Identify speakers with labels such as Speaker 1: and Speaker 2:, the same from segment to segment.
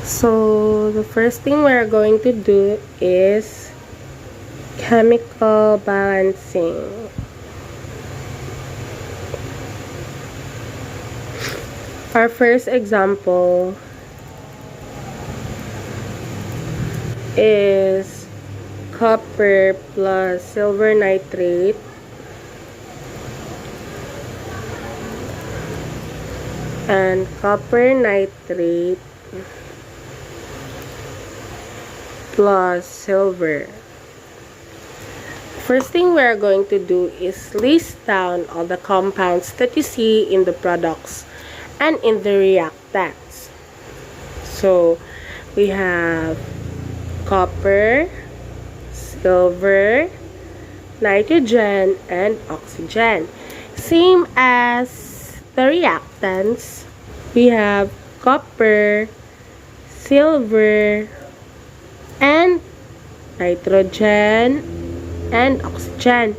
Speaker 1: So the first thing we're going to do is chemical balancing. Our first example is copper plus silver nitrate and copper nitrate plus silver. First thing we're going to do is list down all the compounds that you see in the products and in the reactants. So we have copper, silver, nitrogen, and oxygen. Same as the reactants, we have copper, silver, and nitrogen and oxygen.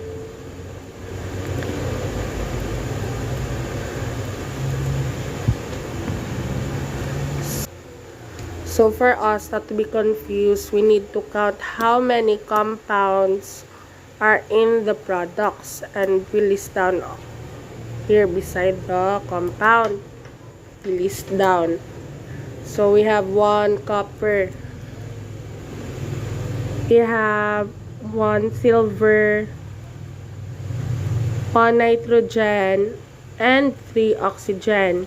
Speaker 1: So for us not to be confused, we need to count how many compounds are in the products, and we list down here beside the compound. We list down. So we have 1 copper, we have 1 silver, 1 nitrogen, and 3 oxygen.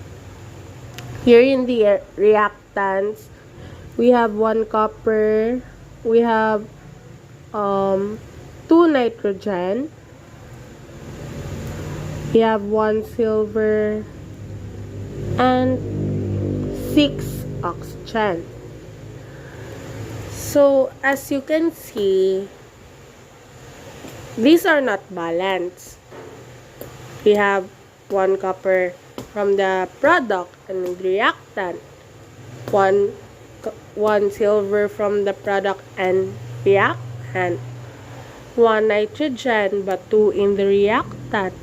Speaker 1: Here in the reactants, we have 1 copper, we have 2 nitrogen, we have 1 silver, and 6 oxygen. So as you can see, these are not balanced. We have 1 copper from the product and the reactant, 1 silver from the product and reactant, 1 nitrogen but 2 in the reactant,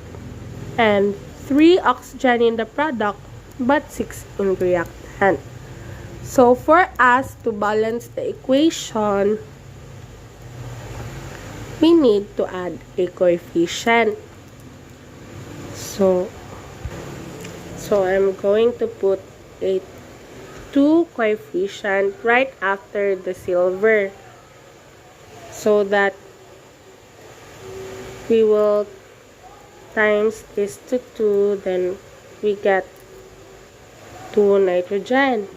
Speaker 1: and 3 oxygen in the product but 6 in the reactant. So for us to balance the equation, we need to add a coefficient. So I'm going to put a 2 coefficient right after the silver, so that we will times this to 2, then we get 2 nitrogen.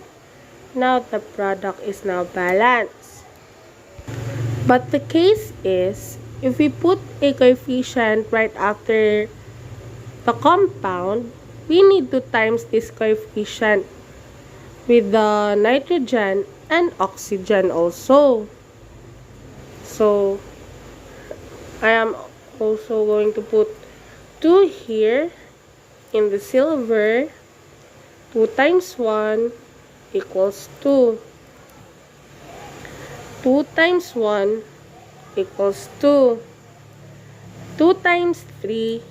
Speaker 1: Now the product is now balanced. But the case is, if we put a coefficient right after the compound, we need to times this coefficient with the nitrogen and oxygen also. So I am also going to put 2 here in the silver. 2 times 1 equals 2. 2 times 1 equals 2. 2 times 3,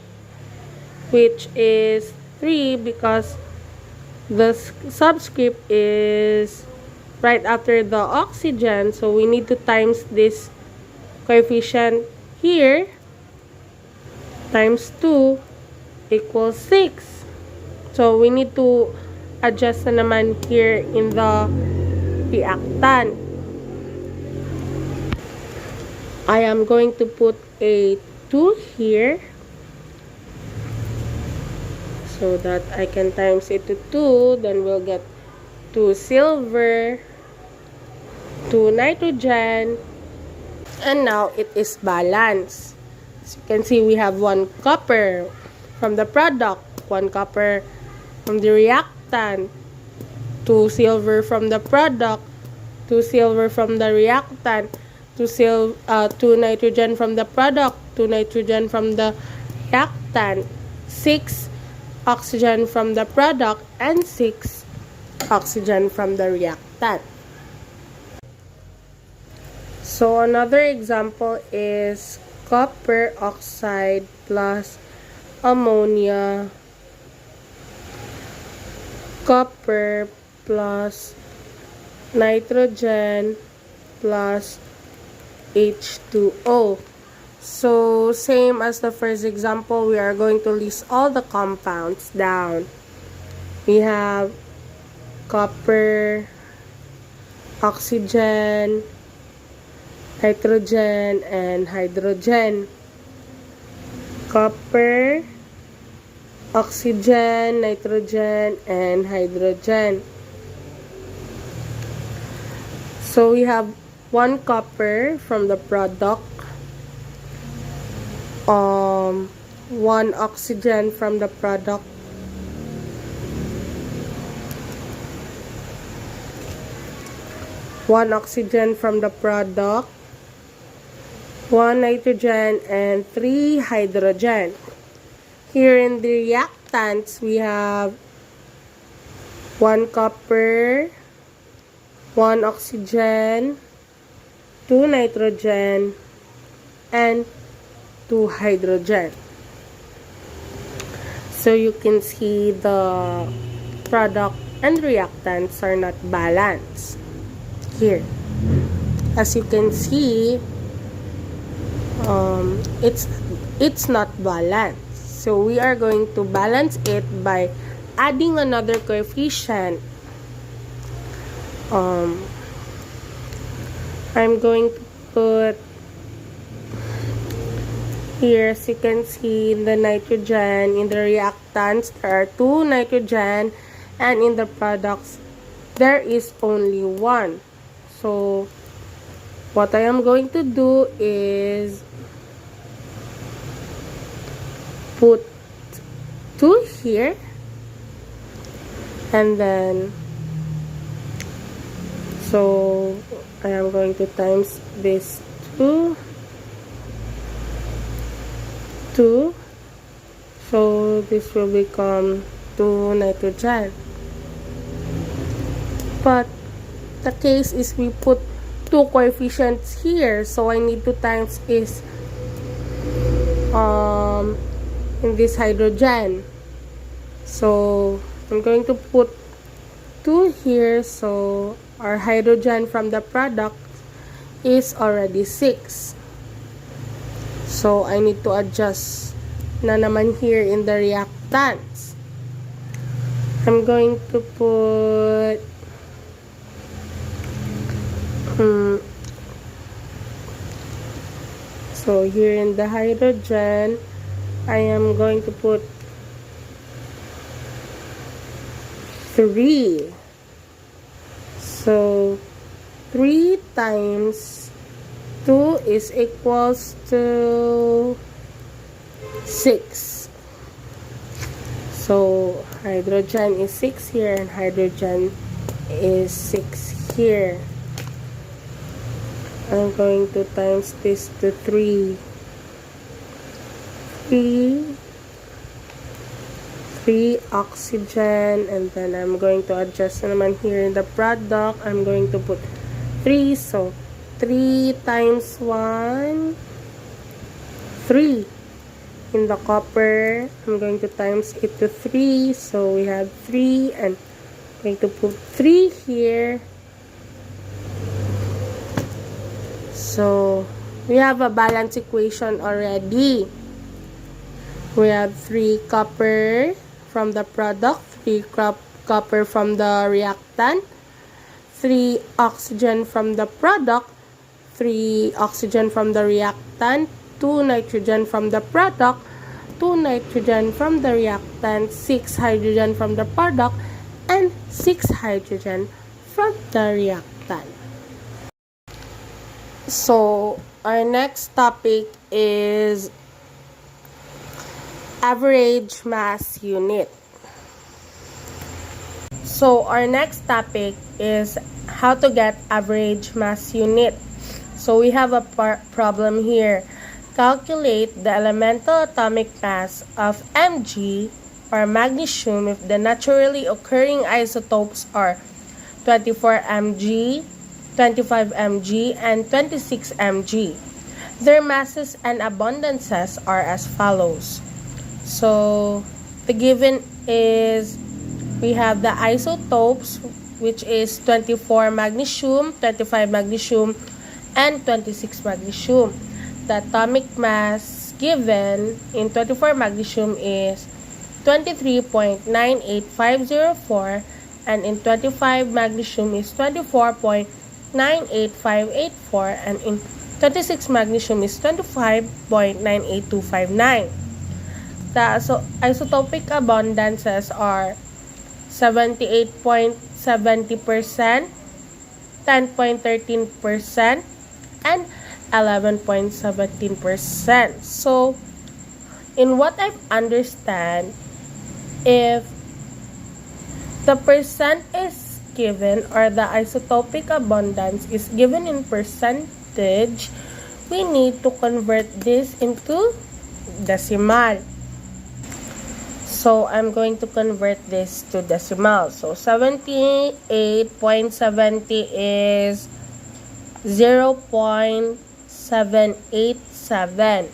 Speaker 1: which is 3 because the subscript is right after the oxygen, so we need to times this coefficient here. Times 2 equals 6. So we need to adjust na naman here in the reactant. I am going to put a 2 here, so that I can times it to 2, then we'll get 2 silver, 2 nitrogen, and now it is balanced. As you can see, we have 1 copper from the product, 1 copper from the reactant, 2 silver from the product, 2 silver from the reactant, 2 nitrogen from the product, 2 nitrogen from the reactant, 6 oxygen from the product, and 6 oxygen from the reactant. So another example is copper oxide plus ammonia, copper plus nitrogen plus H2O. So, same as the first example, we are going to list all the compounds down. We have copper, oxygen, nitrogen, and hydrogen. Copper, oxygen, nitrogen, and hydrogen. So we have 1 copper from the product, 1 oxygen from the product, 1 oxygen from the product, 1 nitrogen, and 3 hydrogen. Here in the reactants, we have 1 copper, 1 oxygen, 2 nitrogen, and 2 hydrogen. So you can see the product and reactants are not balanced here. As you can see, it's not balanced. So we are going to balance it by adding another coefficient. I'm going to put here, as you can see, in the nitrogen, in the reactants, there are 2 nitrogen, and in the products, there is only 1. So, what I am going to do is put 2 here, and then, so I am going to times this 2, so this will become 2 nitrogen. But the case is we put 2 coefficients here, so I need to times is in this hydrogen. So I'm going to put 2 here, so our hydrogen from the product is already 6. So I need to adjust na naman here in the reactants. I'm going to put so here in the hydrogen, I am going to put 3. So 3 times 2 is equals to 6. So hydrogen is 6 here and hydrogen is 6 here. I'm going to times this to 3. 3 oxygen, and then I'm going to adjust naman here in the product. I'm going to put 3, so 3 times 1, 3. In the copper, I'm going to times it to 3, so we have 3, and I'm going to put 3 here. So we have a balance equation already. We have 3 copper from the product, 3 copper from the reactant, 3 oxygen from the product, 3 oxygen from the reactant, 2 nitrogen from the product, 2 nitrogen from the reactant, 6 hydrogen from the product, and 6 hydrogen from the reactant. So our next topic is average mass unit. So our next topic is how to get average mass unit. So we have a problem here. Calculate the elemental atomic mass of Mg or magnesium if the naturally occurring isotopes are 24 Mg, 25 Mg, and 26 Mg. Their masses and abundances are as follows. So the given is we have the isotopes which is 24 magnesium, 25 magnesium, and 26 magnesium. The atomic mass given in 24 magnesium is 23.98504, and in 25 magnesium is 24.98584, and in 26 magnesium is 25.98259. The isotopic abundances are 78.70%, 10.13%, and 11.17%. So, in what I understand, if the percent is given, or the isotopic abundance is given in percentage, we need to convert this into decimal. So, I'm going to convert this to decimal. So, 78.70 is 0.787.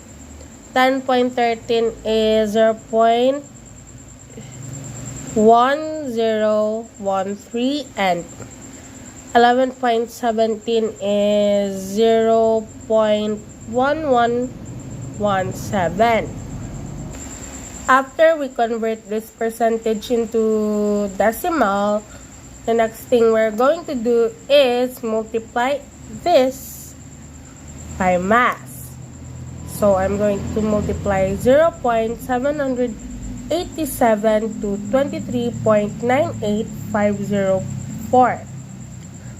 Speaker 1: 10.13 is 0.1013, and 11.17 is 0.1117. After we convert this percentage into decimal, the next thing we're going to do is multiply this by mass. So I'm going to multiply 0.787 to 23.98504.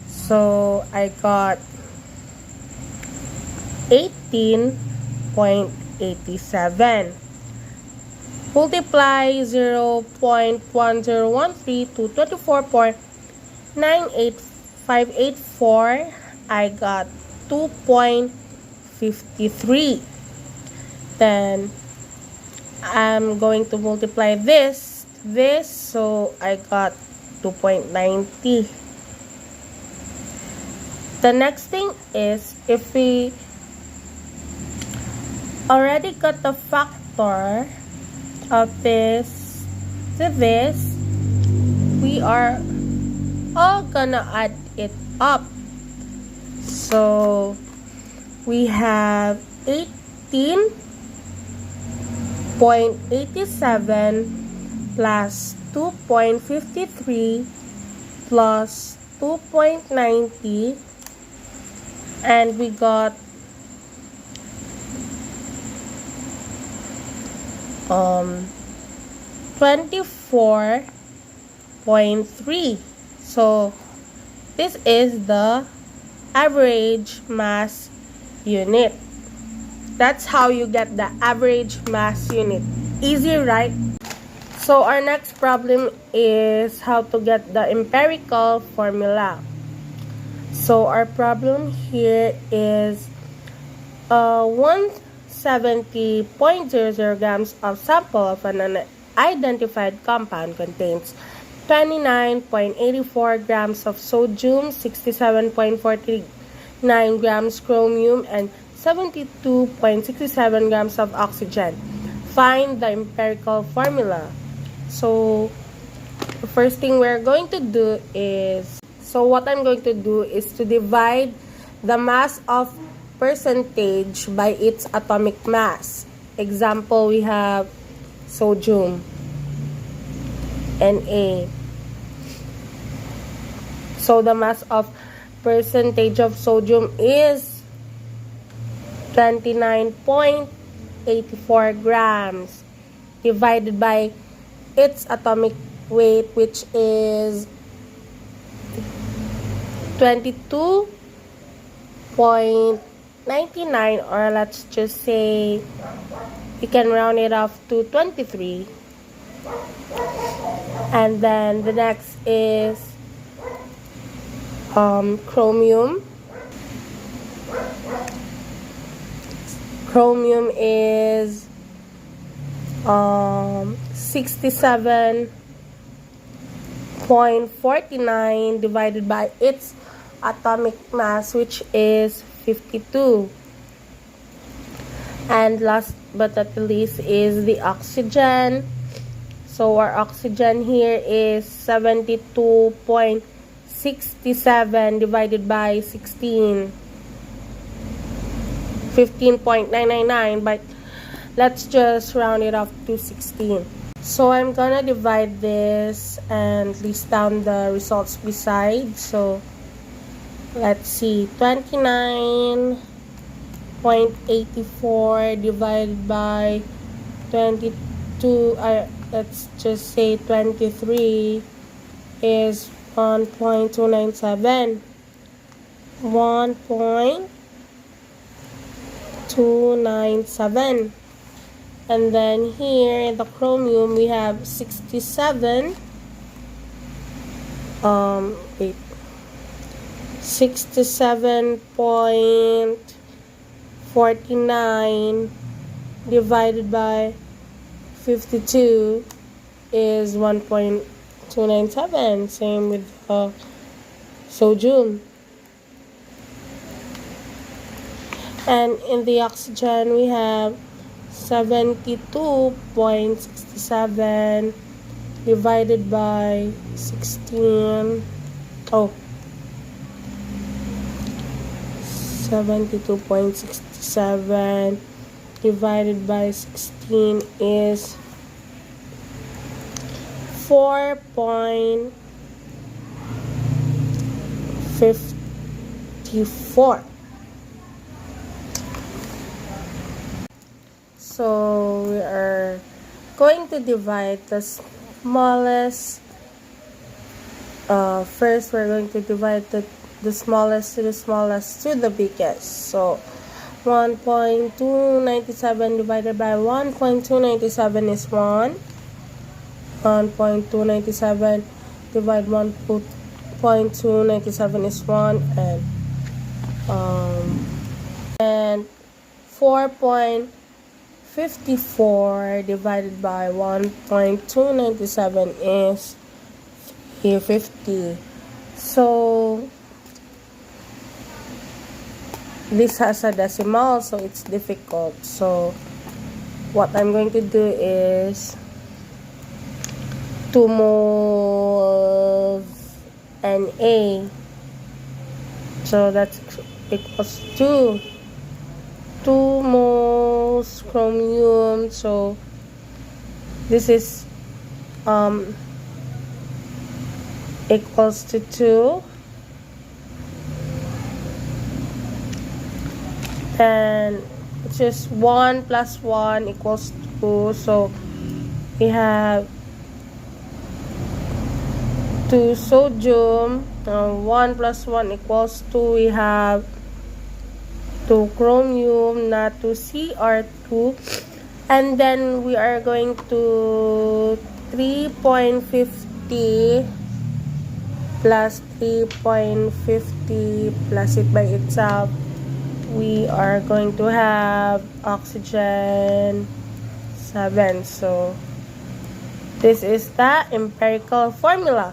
Speaker 1: So I got 18.87. Multiply 0.1013 to 24.98584. I got 2.53. Then I'm going to multiply this, so I got 2.90. The next thing is, if we already got the factor of this to this, we are all gonna add it up. So we have 18.87 plus 2.53 plus 2.90, and we got 24.3. So this is the average mass unit. That's how you get the average mass unit. Easy, right? So our next problem is how to get the empirical formula. So our problem here is 170.00 grams of sample of an unidentified compound contains 29.84 grams of sodium, 67.49 grams chromium, and 72.67 grams of oxygen. Find the empirical formula. So, the first thing we're going to do is, what I'm going to do is to divide the mass of percentage by its atomic mass. Example, we have sodium, Na. So, the mass of percentage of sodium is 29.84 grams divided by its atomic weight, which is 22.99, or let's just say you can round it off to 23. And then the next is chromium. Chromium is 67.49 divided by its atomic mass, which is 52. And last but not least is the oxygen. So our oxygen here is 72.67 67 divided by 16. 15.999, but let's just round it off to 16. So I'm gonna divide this and list down the results beside. So let's see, 29.84 divided by 22, let's just say 23, is 1.297. 1.297. And then here in the chromium we have 67. 67.49 divided by 52 is 1.297. Same with sodium. And in the oxygen we have 72.67 divided by 16. 72.67 divided by 16 is 4.54. So we are going to divide the smallest. First, we're going to divide the smallest to the smallest to the biggest. So 1.297 divided by 1.297 is 1. 1.297 divided 1.297 is 1, and 4.54 divided by 1.297 is 350. So this has a decimal, so it's difficult. So what I'm going to do is to move an A. So that's equals to 2 moles chromium. So this is equals to 2. And it's just 1 plus 1 equals 2. So we have 2 sodium. 1 plus 1 equals 2. We have 2 chromium, not 2 Cr2. And then we are going to 3.50 plus 3.50 plus it by itself. We are going to have oxygen 7. So this is the empirical formula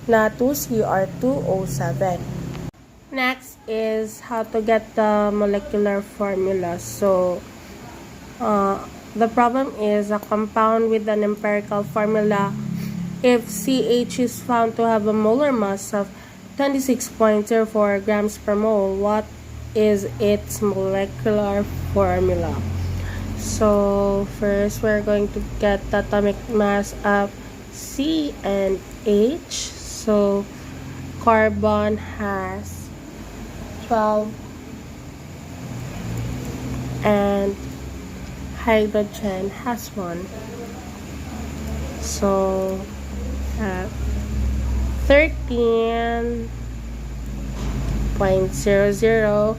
Speaker 1: na 2Cr2O7. Next is how to get the molecular formula. So the problem is a compound with an empirical formula. If CH is found to have a molar mass of 26.04 grams per mole, what is its molecular formula? So first we're going to get the atomic mass of C and H. So carbon has 12 and hydrogen has 1. So 13.00.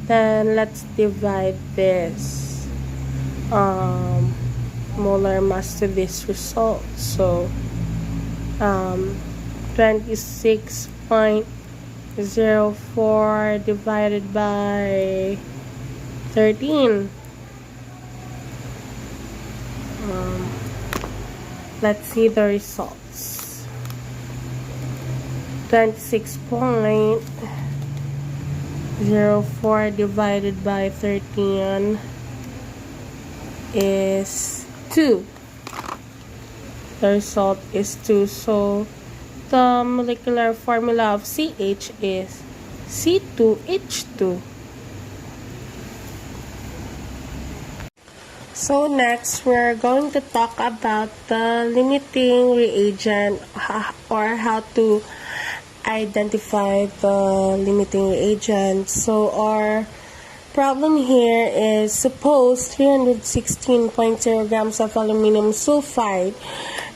Speaker 1: Then let's divide this molar mass to this result. So 26.04 divided by 13. Let's see the results. 26.04 divided by 13 is 2. The result is 2. So the molecular formula of CH is C2H2. So next, we're going to talk about the limiting reagent, or how to identify the limiting reagent. So our problem here is, suppose 316.0 grams of aluminum sulfide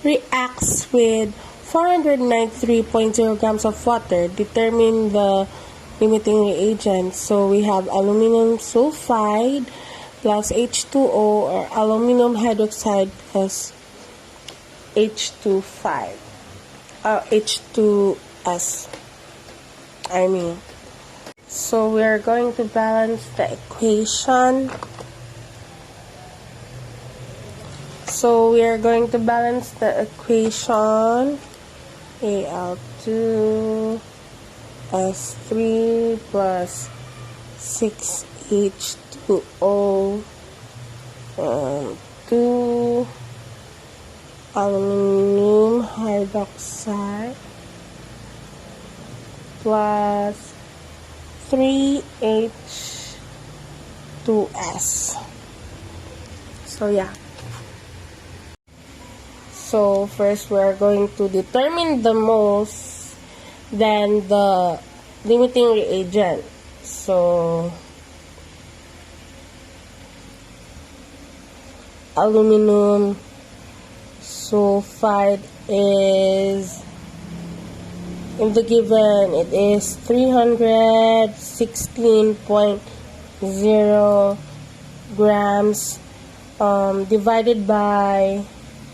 Speaker 1: reacts with 493.0 grams of water. Determine the limiting reagent. So we have aluminum sulfide plus H2O, or aluminum hydroxide plus H2S. So we are going to balance the equation. So we are going to balance the equation. Al2S3 plus 6H2O and 2 aluminum hydroxide plus 3H2S. So yeah. So first we are going to determine the moles, then the limiting reagent. So aluminum sulfide is, in the given, it is 316.0 grams divided by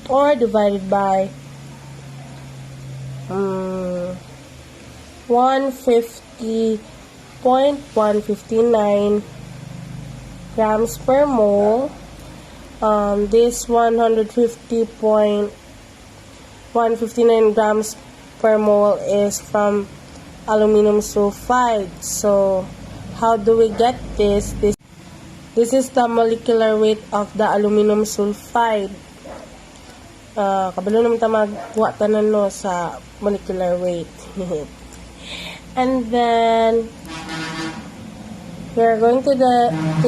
Speaker 1: 150.159 grams per mole. This 150.159 grams per mole is from aluminum sulfide. So how do we get this? This is the molecular weight of the aluminum sulfide. Kabalo naman ta magbuhat tanan no sa molecular weight. And then we are going to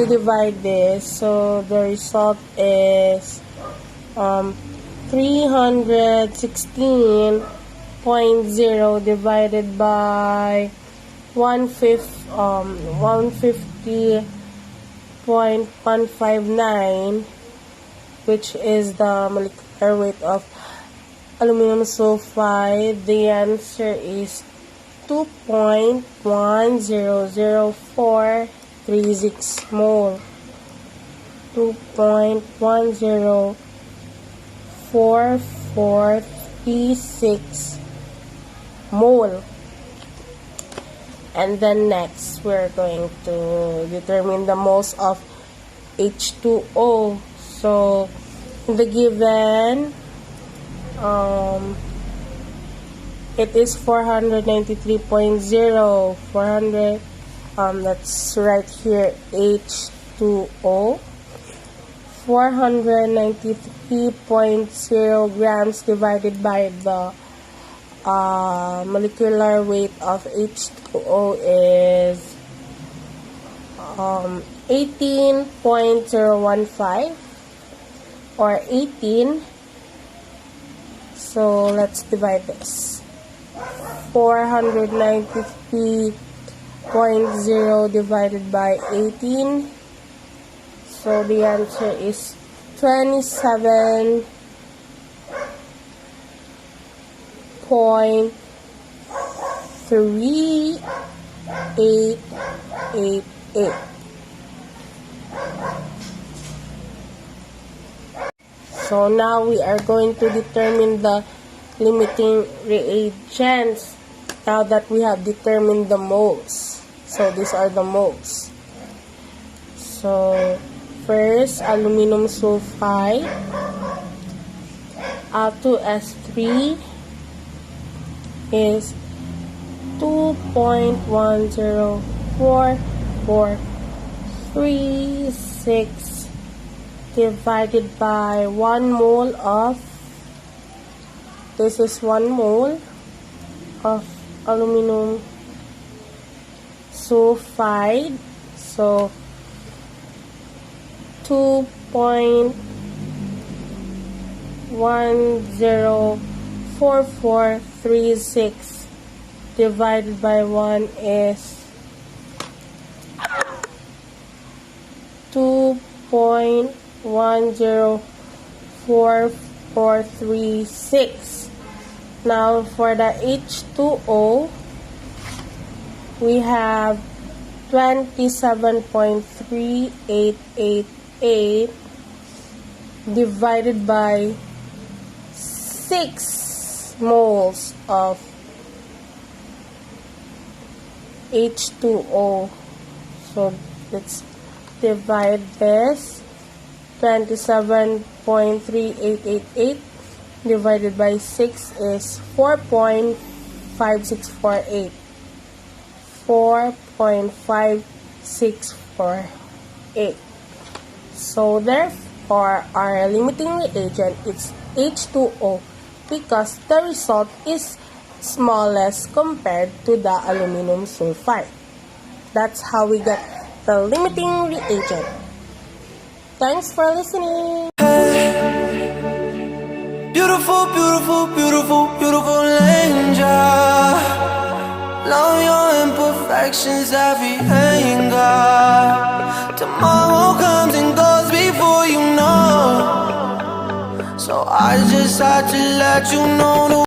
Speaker 1: divide this. So the result is 316.0 divided by 150.159, which is the molecular weight of aluminum sulfide. The answer is 2.100436 mole. 2.104436 mole. And then next, we're going to determine the moles of H2O. So in the given, it is 493.0. 400, that's right here, H2O. 493.0 grams divided by the molecular weight of H2O is 18.015, or 18. So let's divide this. 493.0 divided by 18. So the answer is 27.3888. So now we are going to determine the limiting reagents, now that we have determined the moles. So these are the moles. So first, aluminum sulfide, Al2S3 is 2.104436 divided by 1 mole of, this is 1 mole, of aluminum sulfide. So 2.104436 divided by 1 is 2.104436. Now for the H2O, we have 27.3888 divided by 6 moles of H2O. So let's divide this. 27.3888 divided by 6 is 4.5648. 4.5648. So therefore, our limiting reagent is H2O because the result is smallest compared to the aluminum sulfide. That's how we get the limiting reagent. Thanks for listening.
Speaker 2: Beautiful, beautiful, beautiful, beautiful angel. Love your imperfections, every anger. Tomorrow comes and goes before you know. So I just had to let you know.